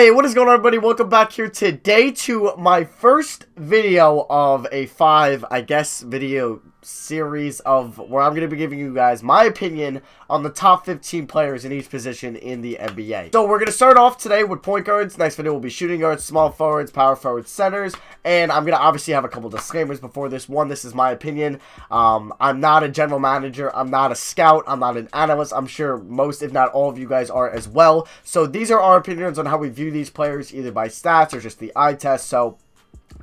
Hey, what is going on, everybody? Welcome back here today to my first video of a video series of where I'm going to be giving you guys my opinion on the top 15 players in each position in the NBA. So we're going to start off today with point guards. Next video will be shooting guards, small forwards, power forwards, centers, and I'm going to obviously have a couple disclaimers before this. One, this is my opinion. I'm not a general manager. I'm not a scout. I'm not an analyst. I'm sure most, if not all of you guys are as well. So these are our opinions on how we view these players, either by stats or just the eye test. So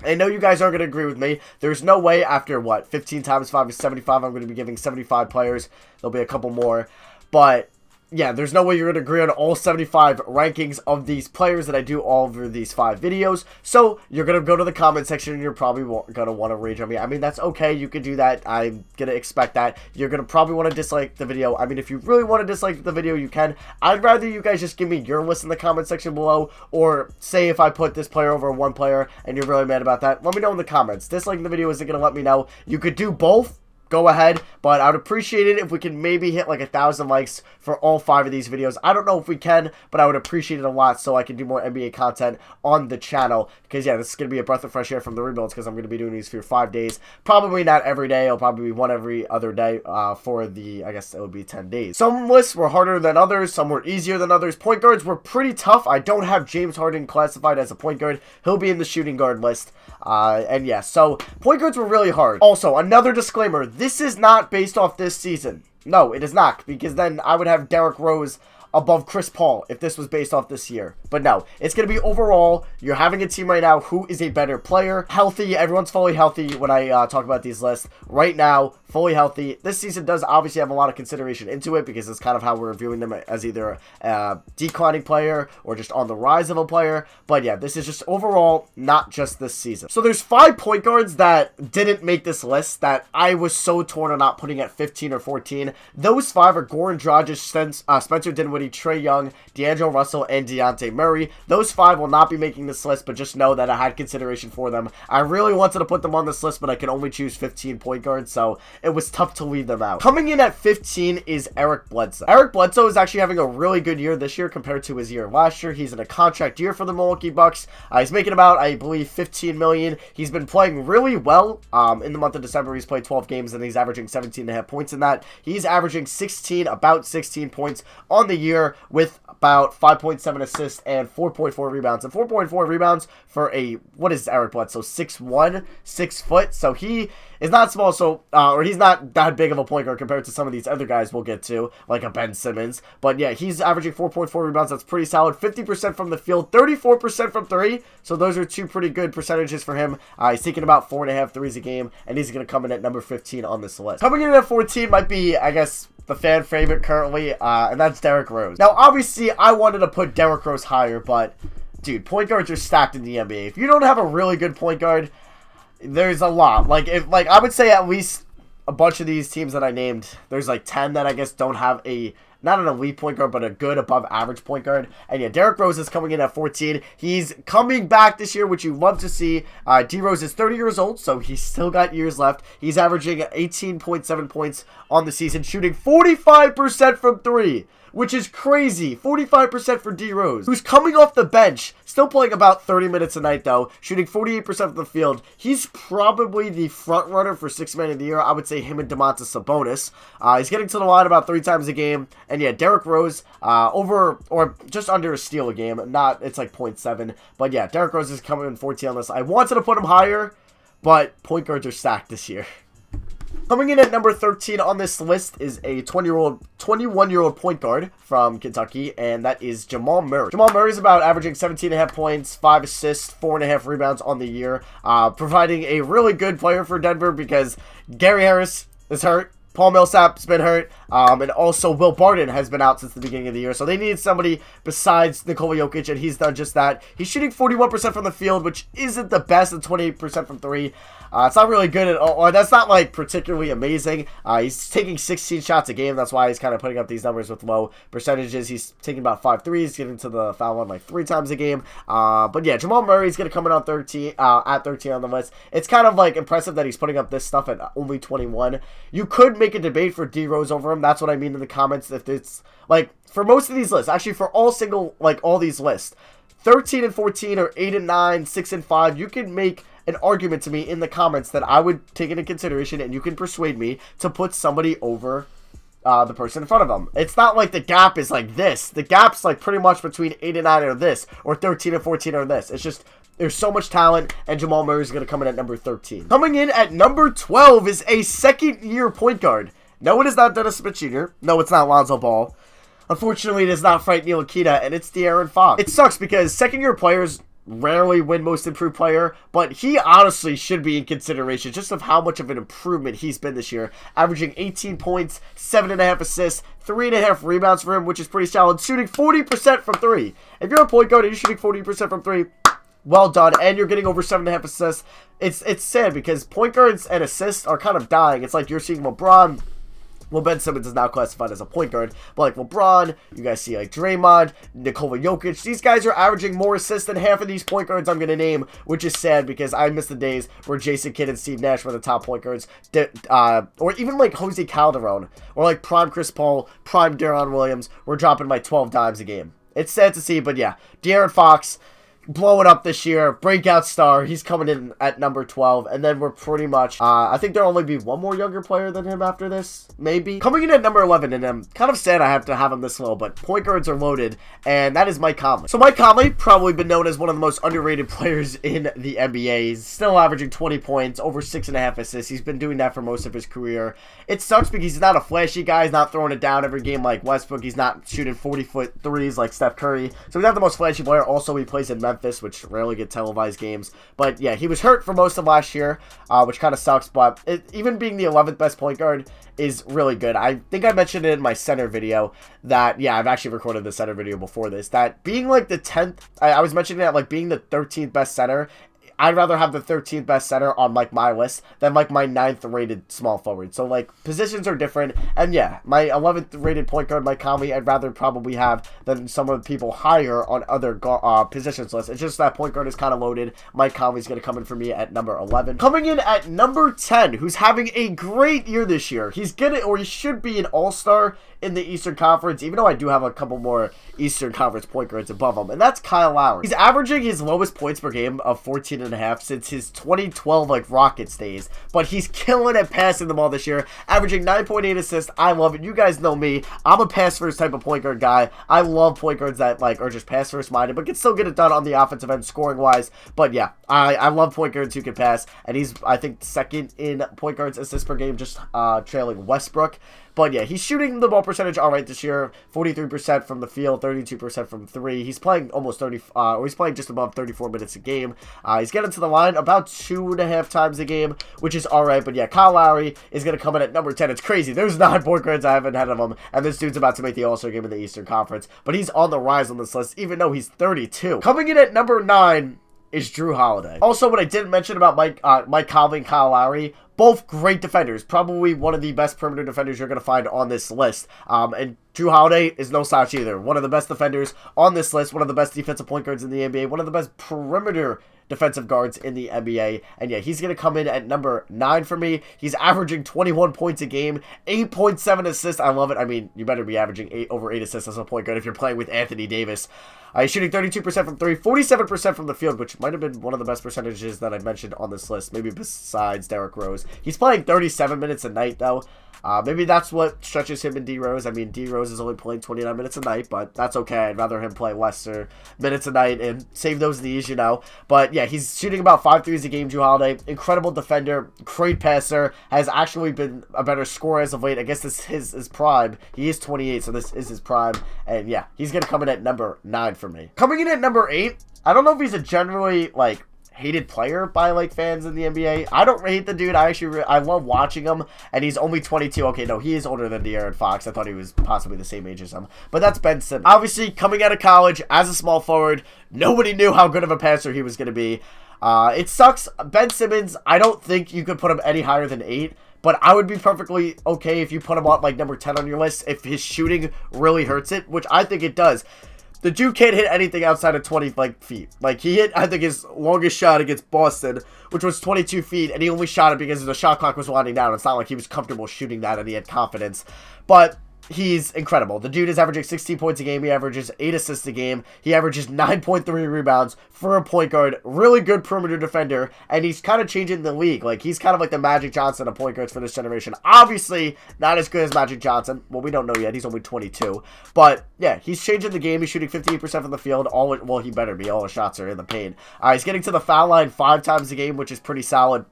I know you guys aren't going to agree with me. There's no way after, 15 times 5 is 75, I'm going to be giving 75 players. There'll be a couple more. But yeah, there's no way you're going to agree on all 75 rankings of these players that I do all over these 5 videos. So you're going to go to the comment section and you're probably going to want to rage on me. I mean, that's okay. You can do that. I'm going to expect that. You're going to probably want to dislike the video. I mean, if you really want to dislike the video, you can. I'd rather you guys just give me your list in the comment section below, or say if I put this player over one player and you're really mad about that, let me know in the comments. Disliking the video isn't going to let me know. You could do both. Go ahead, but I would appreciate it if we can maybe hit like 1,000 likes for all 5 of these videos. I don't know if we can, but I would appreciate it a lot so I can do more NBA content on the channel. Because yeah, this is going to be a breath of fresh air from the rebuilds, because I'm going to be doing these for 5 days. Probably not every day. It'll probably be one every other day for the, I guess it would be 10 days. Some lists were harder than others. Some were easier than others. Point guards were pretty tough. I don't have James Harden classified as a point guard. He'll be in the shooting guard list. And yeah, so point guards were really hard. Also, another disclaimer. This is not based off this season. No, it is not, because then I would have Derrick Rose above Chris Paul if this was based off this year. But no, it's going to be overall. You're having a team right now who is a better player. Healthy. Everyone's fully healthy when I talk about these lists. Right now, fully healthy. This season does obviously have a lot of consideration into it, because it's kind of how we're viewing them as either a declining player or just on the rise of a player. But yeah, this is just overall, not just this season. So there's 5 point guards that didn't make this list that I was so torn on not putting at 15 or 14. Those 5 are Goran Dragic, Spencer Dinwiddie, Trae Young, D'Angelo Russell, and Dejounte Murray. Those 5 will not be making this list, but just know that I had consideration for them. I really wanted to put them on this list, but I can only choose 15 point guards, so it was tough to leave them out. Coming in at 15 is Eric Bledsoe. Eric Bledsoe is actually having a really good year this year compared to his year last year. He's in a contract year for the Milwaukee Bucks. He's making about, I believe, $15 million. He's been playing really well. In the month of December, he's played 12 games, and he's averaging 17.5 points in that. He's averaging about 16 points on the year, with about 5.7 assists and 4.4 rebounds. And 4.4 rebounds for a, what is Eric Bledsoe, 6'1", 6 foot. So he is not small, so or he's not that big of a point guard compared to some of these other guys we'll get to, like a Ben Simmons. But yeah, he's averaging 4.4 rebounds. That's pretty solid. 50% from the field, 34% from 3. So those are 2 pretty good percentages for him. He's taking about 4.5 threes a game, and he's going to come in at number 15 on this list. Coming in at 14 might be, I guess, the fan favorite currently, and that's Derrick Rose. Now, obviously, I wanted to put Derrick Rose higher, but dude, point guards are stacked in the NBA. If you don't have a really good point guard, there's a lot. Like I would say at least a bunch of these teams that I named, there's like 10 that I guess don't have a, not an elite point guard, but a good above average point guard. And yeah, Derrick Rose is coming in at 14. He's coming back this year, which you love to see. D-Rose is 30 years old, so he's still got years left. He's averaging 18.7 points on the season, shooting 45% from 3. Which is crazy. 45% for D-Rose, who's coming off the bench, still playing about 30 minutes a night though, shooting 48% from the field. He's probably the front runner for 6th man of the year. I would say him and Domantas Sabonis. He's getting to the line about 3 times a game. And yeah, Derrick Rose over or just under a steal a game. Not, it's like 0.7. But yeah, Derrick Rose is coming in 14 on this. I wanted to put him higher, but point guards are stacked this year. Coming in at number 13 on this list is a 21-year-old point guard from Kentucky, and that is Jamal Murray. Jamal Murray is about averaging 17.5 points, 5 assists, 4.5 rebounds on the year, providing a really good player for Denver because Gary Harris is hurt. Paul Millsap's been hurt, and also Will Barton has been out since the beginning of the year. So they needed somebody besides Nikola Jokic, and he's done just that. He's shooting 41% from the field, which isn't the best, and 28% from 3. It's not really good at all. That's not, like, particularly amazing. He's taking 16 shots a game. That's why he's kind of putting up these numbers with low percentages. He's taking about 5 threes, getting to the foul line like 3 times a game. But yeah, Jamal Murray's going to come in on 13, at 13 on the list. It's kind of, like, impressive that he's putting up this stuff at only 21. You could make a debate for D-Rose over him. That's what I mean in the comments. If it's, like, for most of these lists, actually for all these lists, 13 and 14 or 8 and 9, 6 and 5, you can make an argument to me in the comments that I would take into consideration, and you can persuade me to put somebody over the person in front of them. It's not like the gap is like this. The gap's like pretty much between 8 and 9 or this, or 13 and 14 or this. It's just, there's so much talent, and Jamal Murray is going to come in at number 13. Coming in at number 12 is a second-year point guard. No, it is not Dennis Smith Jr. No, it's not Lonzo Ball. Unfortunately, it is not Frank Ntilikina, and it's De'Aaron Fox. It sucks because second-year players rarely win Most Improved Player, but he honestly should be in consideration just of how much of an improvement he's been this year, averaging 18 points, 7.5 assists, 3.5 rebounds for him, which is pretty solid, shooting 40% from 3. If you're a point guard and you're shooting 40% from 3, well done, and you're getting over 7.5 assists. It's sad because point guards and assists are kind of dying. It's like you're seeing LeBron. Well, Ben Simmons is now classified as a point guard, but like LeBron, you guys see like Draymond, Nikola Jokic, these guys are averaging more assists than half of these point guards I'm going to name, which is sad because I miss the days where Jason Kidd and Steve Nash were the top point guards, or even like Jose Calderon, or like prime Chris Paul, prime Deron Williams, were dropping like 12 dimes a game. It's sad to see, but yeah, De'Aaron Fox, blowing up this year, breakout star. He's coming in at number 12, and then we're pretty much, I think there'll only be one more younger player than him after this, maybe. Coming in at number 11, and I'm kind of sad I have to have him this low, but point guards are loaded, and that is Mike Conley. So Mike Conley, probably been known as one of the most underrated players in the NBA. He's still averaging 20 points, over 6.5 assists. He's been doing that for most of his career. It sucks because he's not a flashy guy. He's not throwing it down every game like Westbrook. He's not shooting 40-foot threes like Steph Curry. So he's not the most flashy player. Also, he plays in Memphis, which rarely get televised games. But yeah, he was hurt for most of last year, which kind of sucks. But even being the 11th best point guard is really good. I think I mentioned it in my center video that, yeah, I've actually recorded the center video before this, that being like the 10th, I was mentioning that like being the 13th best center, I'd rather have the 13th best center on, like, my list than, like, my 9th rated small forward. So, like, positions are different. And, yeah, my 11th rated point guard, Mike Conley, I'd rather probably have than some of the people higher on other positions lists. It's just that point guard is kind of loaded. Mike Conley's going to come in for me at number 11. Coming in at number 10, who's having a great year this year. He's gonna, or he should be an all-star in the Eastern Conference, even though I do have a couple more Eastern Conference point guards above him, and that's Kyle Lowry. He's averaging his lowest points per game of 14.5 since his 2012, like, Rockets days, but he's killing at passing the ball this year, averaging 9.8 assists. I love it. You guys know me. I'm a pass-first type of point guard guy. I love point guards that, like, are just pass-first minded, but can still get it done on the offensive end scoring-wise. But, yeah, I love point guards who can pass, and he's, I think, second in point guards assists per game, just trailing Westbrook. But yeah, he's shooting the ball percentage all right this year. 43% from the field, 32% from 3. He's playing almost 30, or he's playing just above 34 minutes a game. He's getting to the line about 2.5 times a game, which is all right. But yeah, Kyle Lowry is going to come in at number 10. It's crazy. There's 9 point guards I haven't had of him, and this dude's about to make the All-Star game in the Eastern Conference. But he's on the rise on this list, even though he's 32. Coming in at number 9 is Jrue Holiday. Also, what I didn't mention about Mike Conley and Kyle Lowry, both great defenders. Probably one of the best perimeter defenders you're going to find on this list. And Jrue Holiday is no slouch either. One of the best defenders on this list. One of the best defensive point guards in the NBA. One of the best perimeter defensive guards in the NBA. And yeah, he's going to come in at number 9 for me. He's averaging 21 points a game, 8.7 assists. I love it. I mean, you better be averaging over 8 assists as a point guard if you're playing with Anthony Davis. He's shooting 32% from 3, 47% from the field, which might have been one of the best percentages that I mentioned on this list, maybe besides Derrick Rose. He's playing 37 minutes a night, though. Maybe that's what stretches him and D Rose. I mean, D Rose is only playing 29 minutes a night, but that's okay. I'd rather him play lesser minutes a night and save those knees, you know. But yeah, he's shooting about 5 threes a game, Jrue Holiday. Incredible defender, great passer, has actually been a better scorer as of late. I guess this is his prime. He is 28, so this is his prime. And yeah, he's going to come in at number 9 for me. Coming in at number 8, I don't know if he's a generally, like, hated player by, like, fans in the NBA. I don't hate the dude. I love watching him, and he's only 22. Okay, no, he is older than De'Aaron Fox. I thought he was possibly the same age as him. But that's Ben Simmons. Obviously, coming out of college as a small forward, nobody knew how good of a passer he was going to be. It sucks. Ben Simmons, I don't think you could put him any higher than 8. But I would be perfectly okay if you put him on, like, number 10 on your list if his shooting really hurts it, which I think it does. The dude can't hit anything outside of 20 feet. Like, he hit, I think, his longest shot against Boston, which was 22 feet, and he only shot it because the shot clock was winding down. It's not like he was comfortable shooting that and he had confidence. But he's incredible. The dude is averaging 16 points a game. He averages 8 assists a game. He averages 9.3 rebounds for a point guard. Really good perimeter defender, and he's kind of changing the league. Like, he's kind of like the Magic Johnson of point guards for this generation. Obviously, not as good as Magic Johnson. Well, we don't know yet. He's only 22. But, yeah, he's changing the game. He's shooting 58% from the field. Well, he better be. All his shots are in the paint. He's getting to the foul line 5 times a game, which is pretty solid.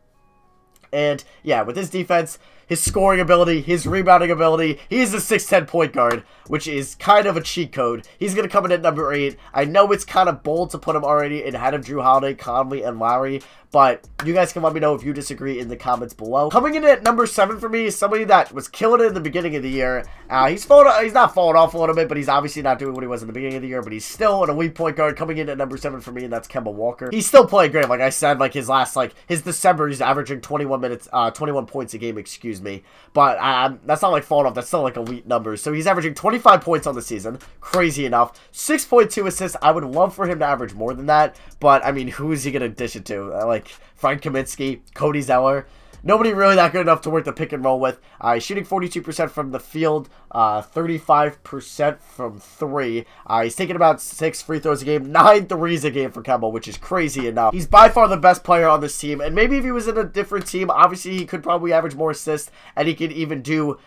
And, yeah, with his defense, his scoring ability, his rebounding ability, he's a 6'10 point guard, which is kind of a cheat code. He's going to come in at number 8. I know it's kind of bold to put him already ahead of Drew Holiday, Conley, and Lowry, but you guys can let me know if you disagree in the comments below. Coming in at number 7 for me is somebody that was killing it in the beginning of the year. He's not falling off a little bit, but he's obviously not doing what he was in the beginning of the year, but he's still an elite point guard coming in at number 7 for me, and that's Kemba Walker. He's still playing great. Like I said, like his December, he's averaging 21 points a game, excuse me. But that's not like falling off. That's still like elite numbers. So he's averaging 25 points on the season. Crazy enough. 6.2 assists. I would love for him to average more than that. But, I mean, who is he going to dish it to? Like Frank Kaminsky, Cody Zeller. Nobody really that good enough to work the pick and roll with. He's shooting 42% from the field, 35% from 3. He's taking about 6 free throws a game, 9 threes a game for Kemba, which is crazy enough. He's by far the best player on this team, and maybe if he was in a different team, obviously he could probably average more assists, and he could even do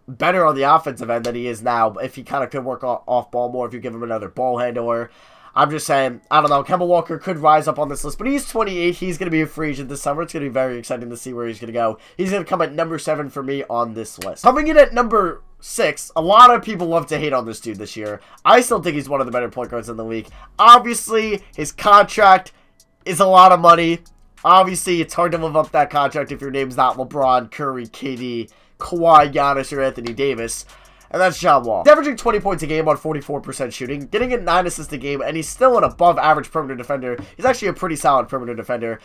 better on the offensive end than he is now, if he kind of could work off ball more, if you give him another ball handler. I'm just saying, I don't know, Kemba Walker could rise up on this list, but he's 28. He's going to be a free agent this summer. It's going to be very exciting to see where he's going to go. He's going to come at number 7 for me on this list. Coming in at number 6, a lot of people love to hate on this dude this year. I still think he's one of the better point guards in the league. Obviously, his contract is a lot of money. Obviously, it's hard to live up that contract if your name's not LeBron, Curry, KD, Kawhi, Giannis, or Anthony Davis. And that's John Wall. He's averaging 20 points a game on 44% shooting, getting in 9 assists a game, and he's still an above-average perimeter defender. He's actually a pretty solid perimeter defender.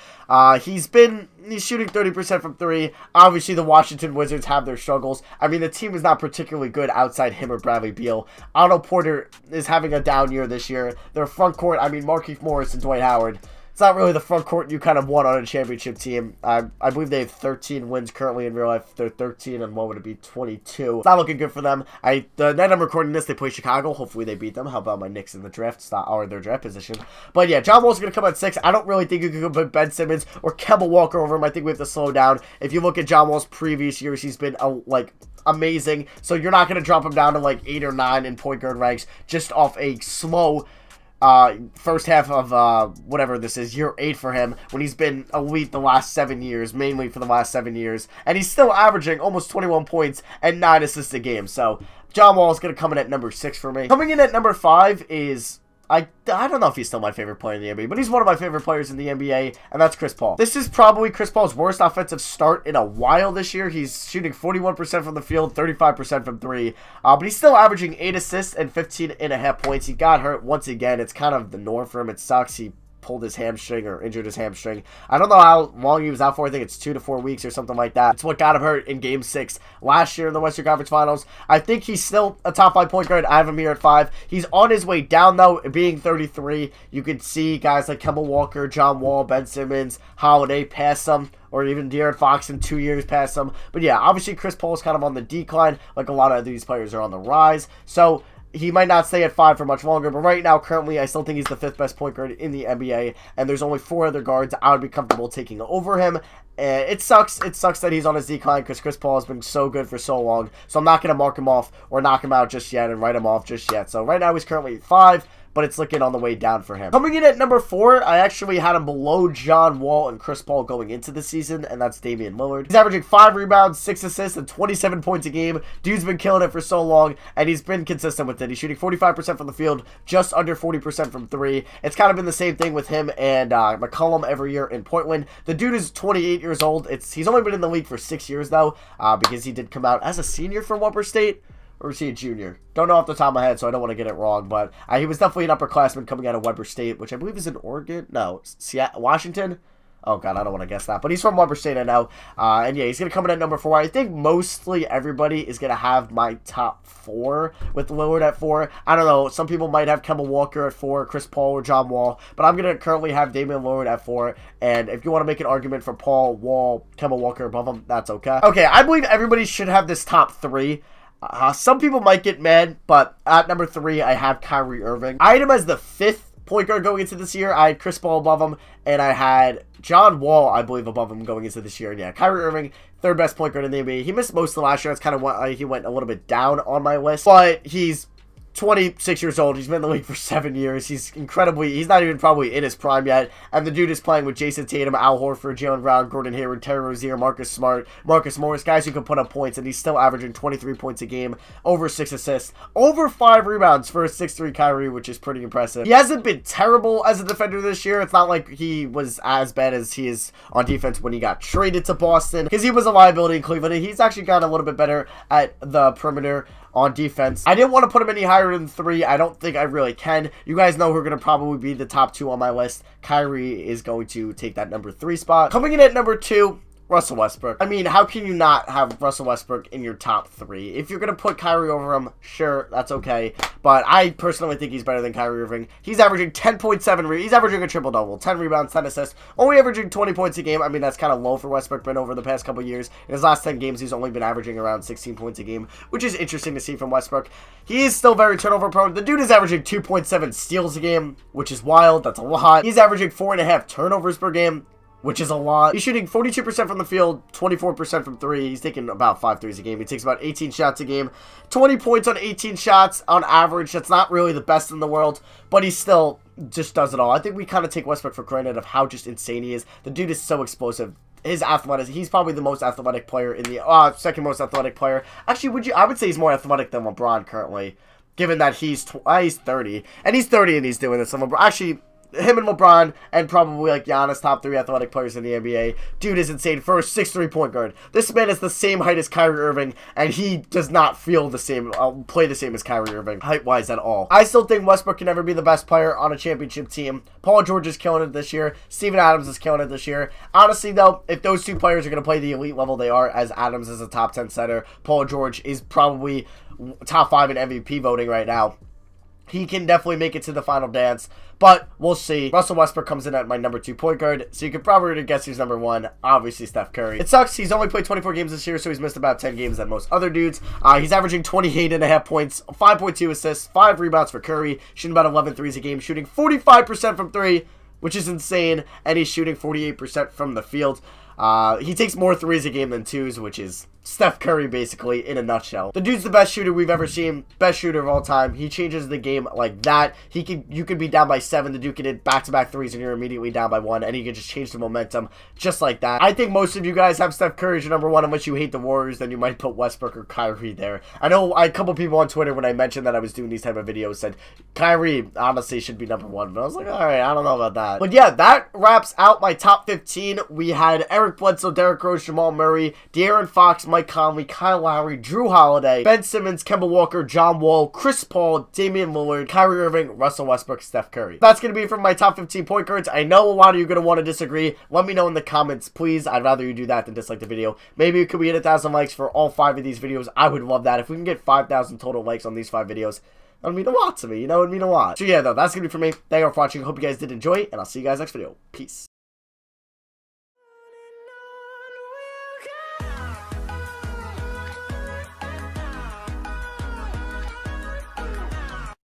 He's shooting 30% from 3. Obviously, the Washington Wizards have their struggles. I mean, the team is not particularly good outside him or Bradley Beal. Otto Porter is having a down year this year. Their front court, I mean, Markieff Morris and Dwight Howard. It's not really the front court you kind of want on a championship team. I believe they have 13 wins currently in real life. They're 13 and what would it be? 22. It's not looking good for them. The night I'm recording this, they play Chicago. Hopefully they beat them. How about my Knicks in the draft? It's not their draft position. But yeah, John Wall's going to come at 6. I don't really think you can put Ben Simmons or Kemba Walker over him. I think we have to slow down. If you look at John Wall's previous years, he's been amazing. So you're not going to drop him down to like 8 or 9 in point guard ranks just off a slow first half of whatever this is, year 8 for him, when he's been elite the last 7 years, mainly for the last 7 years, and he's still averaging almost 21 points and 9 assists a game. So John Wall is going to come in at number 6 for me. Coming in at number 5 is, I don't know if he's still my favorite player in the NBA, but he's one of my favorite players in the NBA, and that's Chris Paul. This is probably Chris Paul's worst offensive start in a while this year. He's shooting 41% from the field, 35% from 3, but he's still averaging 8 assists and 15.5 points. He got hurt once again. It's kind of the norm for him. It sucks. He pulled his hamstring or injured his hamstring. I don't know how long he was out for. I think it's 2 to 4 weeks or something like that. It's what got him hurt in Game 6 last year in the Western Conference Finals. I think he's still a top 5 point guard. I have him here at 5. He's on his way down, though, being 33. You could see guys like Kemba Walker, John Wall, Ben Simmons, Holiday pass him, or even De'Aaron Fox in 2 years past him. But yeah, obviously Chris Paul is kind of on the decline, like a lot of these players are on the rise. So he might not stay at 5 for much longer, but right now, currently, I still think he's the 5th best point guard in the NBA, and there's only 4 other guards I would be comfortable taking over him. And it sucks. It sucks that he's on his decline because Chris Paul has been so good for so long, so I'm not going to mark him off or knock him out just yet and write him off just yet. So right now, he's currently at 5, but it's looking on the way down for him. Coming in at number 4, I actually had him below John Wall and Chris Paul going into the season, and that's Damian Lillard. He's averaging 5 rebounds, 6 assists, and 27 points a game. Dude's been killing it for so long, and he's been consistent with it. He's shooting 45% from the field, just under 40% from 3. It's kind of been the same thing with him and McCollum every year in Portland. The dude is 28 years old. He's only been in the league for 6 years, though, because he did come out as a senior for Weber State. Or is he a junior? Don't know off the top of my head, so I don't want to get it wrong. But he was definitely an upperclassman coming out of Weber State, which I believe is in Oregon. No, Washington? Oh, God, I don't want to guess that. But he's from Weber State, I know. And, yeah, he's going to come in at number 4. I think mostly everybody is going to have my top 4 with Lillard at 4. I don't know. Some people might have Kemba Walker at 4, Chris Paul, or John Wall. But I'm going to currently have Damian Lillard at 4. And if you want to make an argument for Paul, Wall, Kemba Walker above him, that's okay. Okay, I believe everybody should have this top 3. Some people might get mad, but at number 3, I have Kyrie Irving. I had him as the 5th point guard going into this year. I had Chris Paul above him, and I had John Wall, I believe, above him going into this year. And yeah, Kyrie Irving, 3rd best point guard in the NBA. He missed most of the last year. That's kind of why he went a little bit down on my list, but he's 26 years old. He's been in the league for 7 years. He's not even probably in his prime yet. And the dude is playing with Jason Tatum, Al Horford, Jaylen Brown, Gordon Hayward, Terry Rozier, Marcus Smart, Marcus Morris, guys who can put up points, and he's still averaging 23 points a game, over 6 assists, over 5 rebounds for a 6'3" Kyrie, which is pretty impressive. He hasn't been terrible as a defender this year. It's not like he was as bad as he is on defense when he got traded to Boston, because he was a liability in Cleveland, and he's actually gotten a little bit better at the perimeter on defense. I didn't want to put him any higher than 3. I don't think I really can. You guys know who are going to probably be the top 2 on my list. Kyrie is going to take that number 3 spot. Coming in at number 2, Russell Westbrook. I mean, how can you not have Russell Westbrook in your top 3? If you're going to put Kyrie over him, sure, that's okay. But I personally think he's better than Kyrie Irving. He's averaging 10.7. He's averaging a triple-double. 10 rebounds, 10 assists. Only averaging 20 points a game. I mean, that's kind of low for Westbrook, but over the past couple years. In his last 10 games, he's only been averaging around 16 points a game, which is interesting to see from Westbrook. He is still very turnover-prone. The dude is averaging 2.7 steals a game, which is wild. That's a lot. He's averaging 4.5 turnovers per game, which is a lot. He's shooting 42% from the field, 24% from 3. He's taking about 5 threes a game. He takes about 18 shots a game. 20 points on 18 shots on average. That's not really the best in the world, but he still just does it all. I think we kind of take Westbrook for granted of how just insane he is. The dude is so explosive. His athleticism, he's probably the most athletic player in the, second most athletic player. Actually, I would say he's more athletic than LeBron currently, given that he's 30. And he's 30 and he's doing this. Actually, him and LeBron and probably like Giannis, top 3 athletic players in the NBA. Dude is insane for a 6'3" point guard. This man is the same height as Kyrie Irving, and he does not feel the same, play the same as Kyrie Irving, height-wise at all. I still think Westbrook can never be the best player on a championship team. Paul George is killing it this year. Steven Adams is killing it this year. Honestly, though, if those 2 players are going to play the elite level they are, as Adams is a top 10 setter, Paul George is probably top 5 in MVP voting right now. He can definitely make it to the final dance, but we'll see. Russell Westbrook comes in at my number 2 point guard, so you could probably guess who's number 1. Obviously, Steph Curry. It sucks. He's only played 24 games this year, so he's missed about 10 games than most other dudes. He's averaging 28.5 points, 5.2 assists, 5 rebounds for Curry, shooting about 11 threes a game, shooting 45% from 3, which is insane, and he's shooting 48% from the field. He takes more threes a game than 2s, which is Steph Curry, basically, in a nutshell. The dude's the best shooter we've ever seen. Best shooter of all time. He changes the game like that. You could be down by 7. The dude could hit back-to-back threes, and you're immediately down by 1, and he could just change the momentum just like that. I think most of you guys have Steph Curry as your number 1, unless you hate the Warriors, then you might put Westbrook or Kyrie there. I know a couple people on Twitter, when I mentioned that I was doing these type of videos, said Kyrie, honestly, should be number 1, but I was like, alright, I don't know about that. But yeah, that wraps out my top 15. We had Eric Bledsoe, Derrick Rose, Jamal Murray, De'Aaron Fox, Mike Conley, Kyle Lowry, Drew Holiday, Ben Simmons, Kemba Walker, John Wall, Chris Paul, Damian Lillard, Kyrie Irving, Russell Westbrook, Steph Curry. That's going to be from my top 15 point guards. I know a lot of you are going to want to disagree. Let me know in the comments, please. I'd rather you do that than dislike the video. Maybe could we hit 1,000 likes for all 5 of these videos? I would love that. If we can get 5,000 total likes on these 5 videos, that would mean a lot to me. You know, it would mean a lot. So yeah, though, that's going to be for me. Thank you all for watching. Hope you guys did enjoy, and I'll see you guys next video. Peace.